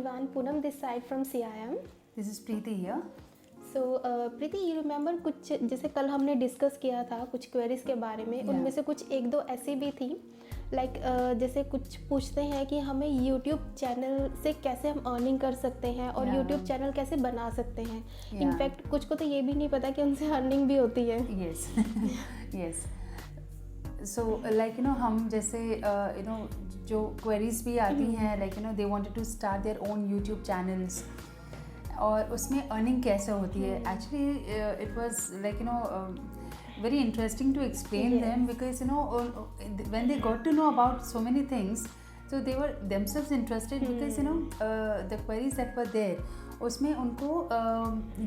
everyone, Poonam this side from CIM. This is Preeti here. So Preeti, you remember कुछ जैसे कल हमने discuss किया था कुछ क्वेरीज के बारे में, उनमें से कुछ एक दो ऐसी भी थी लाइक जैसे कुछ पूछते हैं कि हमें यूट्यूब चैनल से कैसे हम अर्निंग कर सकते हैं और यूट्यूब चैनल कैसे बना सकते हैं. इनफैक्ट कुछ को तो ये भी नहीं पता कि उनसे अर्निंग भी होती है. Yes. Yes. So like हम जैसे जो क्वेरीज भी आती हैं like they wanted to start their own YouTube channels और उसमें अर्निंग कैसे होती है. Actually it was like very interesting to explain them because when they got to know about so many things, so they were themselves interested because the queries that were there उसमें उनको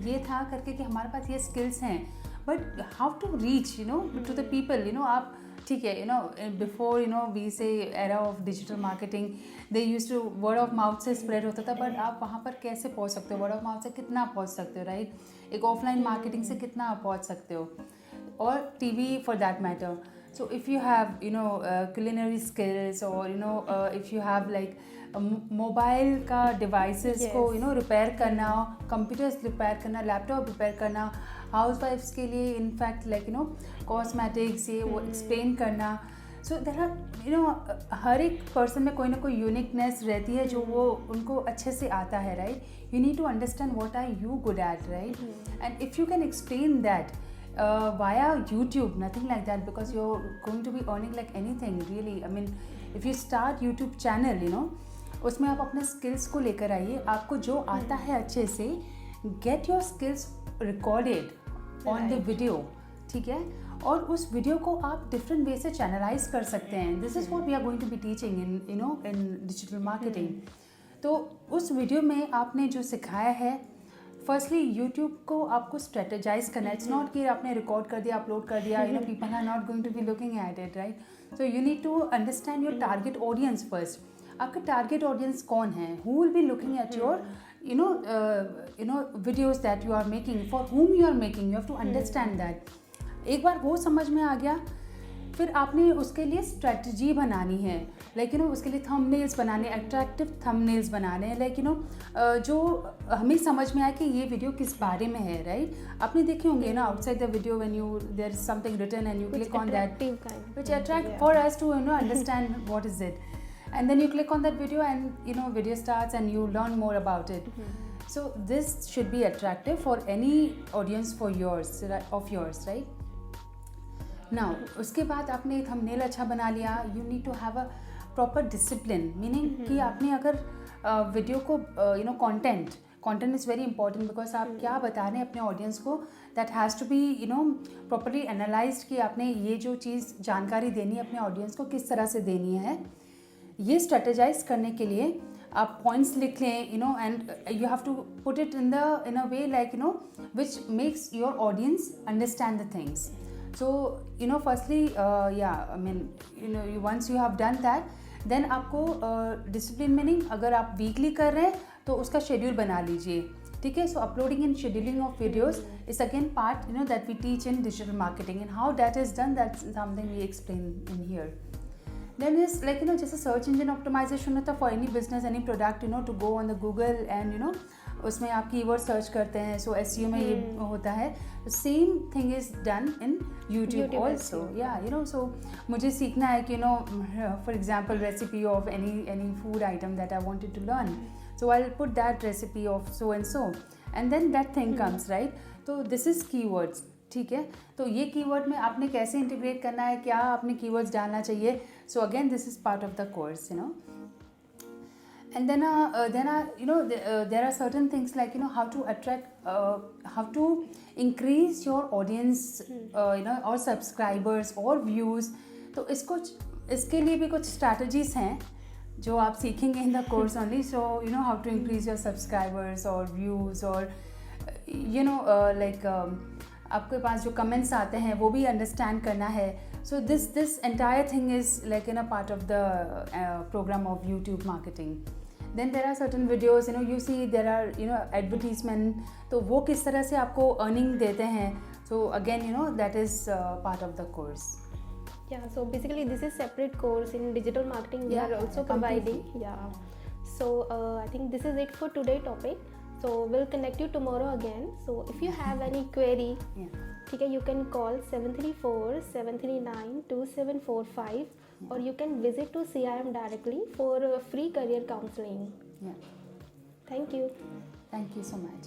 ये था करके कि हमारे पास ये skills हैं but how to reach to the people. आप ठीक है before we say era of digital marketing, they used to word of mouth से spread होता था, but आप वहाँ पर कैसे पहुँच सकते हो, word of mouth से कितना पहुँच सकते हो, right? एक offline marketing से कितना आप पहुँच सकते हो, or TV for that matter. So if you have culinary skills or if you have like mobile का devices को repair करना, computers repair करना, laptop repair करना, housewives के लिए in fact like cosmetics ये वो explain करना. So there are हर एक person में कोई ना कोई uniqueness रहती है जो वो उनको अच्छे से आता है, right? You need to understand what are you good at, right? And if you can explain that via YouTube, nothing like that, because you're going to be earning like anything really. I mean, if you start YouTube channel, उसमें आप अपने skills को लेकर आइए, आपको जो आता है अच्छे से, get your skills recorded on the video, ठीक है, और उस वीडियो को आप डिफरेंट वे से चैनलाइज कर सकते हैं. This is what we are going to be teaching in digital marketing. तो उस वीडियो में आपने जो सिखाया है, फर्स्टली यूट्यूब को आपको स्ट्रेटेजाइज करना है. इट्स नॉट कि आपने रिकॉर्ड कर दिया, अपलोड कर दिया, people are not going to be looking at it, right? So you need to understand your target audience first. आपका टारगेट ऑडियंस कौन है? Who will be looking at your videos that you are making, for whom you are making, you have to understand that. एक बार वो समझ में आ गया, फिर आपने उसके लिए स्ट्रेटजी बनानी है. लाइक उसके लिए थंबनेल्स बनाने, अट्रैक्टिव थंबनेल्स बनाने, लाइक जो हमें समझ में आए कि ये वीडियो किस बारे में है, राइट? आपने देखे होंगे outside the video when you there is something written and you click on that which attract for us to understand what is it, and then you click on that video and video starts and you learn more about it. So this should be attractive for any audience for yours, of yours, right? Now उसके बाद आपने thumbnail अच्छा बना लिया, you need to have a proper discipline, meaning कि आपने अगर video को content is very important because आप क्या बता रहे हैं अपने ऑडियंस को, that has to be properly analyzed कि आपने ये जो चीज़ जानकारी देनी है अपने ऑडियंस को किस तरह से देनी है. ये स्ट्रेटेजाइज करने के लिए आप पॉइंट्स लिख लें, and you have to put it in a way like which makes your audience understand the things. So firstly I mean once you have done that, then आपको डिसिप्लिन मीनिंग अगर आप weekly कर रहे हैं तो उसका शेड्यूल बना लीजिए, ठीक है? So uploading and scheduling of videos is again part that we teach in digital marketing, and how that is done, that's something we explain in here. Then is like जैसे सर्च इंजन ऑप्टिमाइजेशन होता है for any business, any product, to go on the Google and उसमें आप keyword search करते हैं, सो SEO में ये होता है. Same thing is done in YouTube also. या सो मुझे सीखना है कि for example recipe of any food item that I wanted to learn, so I will put that recipe of so and then that thing comes, right? तो this is keywords, ठीक है? तो ये कीवर्ड में आपने कैसे इंटीग्रेट करना है, क्या आपने कीवर्ड्स डालना चाहिए. So again this is part of the course, and then there are certain things like how to attract, how to increase your audience, or subscribers or views. तो इसके लिए भी कुछ strategies हैं जो आप सीखेंगे in the course only. So how to increase your subscribers or views, or आपके पास जो कमेंट्स आते हैं वो भी अंडरस्टैंड करना है. So this entire thing is like part of the programme of YouTube marketing. Then there are certain videos, you see there are advertisement, तो वो किस तरह से आपको अर्निंग देते हैं. So again that is part of the course. Yeah, so basically this is separate course in digital marketing we are also providing. Yeah. So I think this is it for today topic. So we'll connect you tomorrow again. So if you have any query, Yeah. ठीक है, you can call 734-739-2745 or you can visit to CIM directly for free career counseling. Yeah. Thank you. Thank you so much.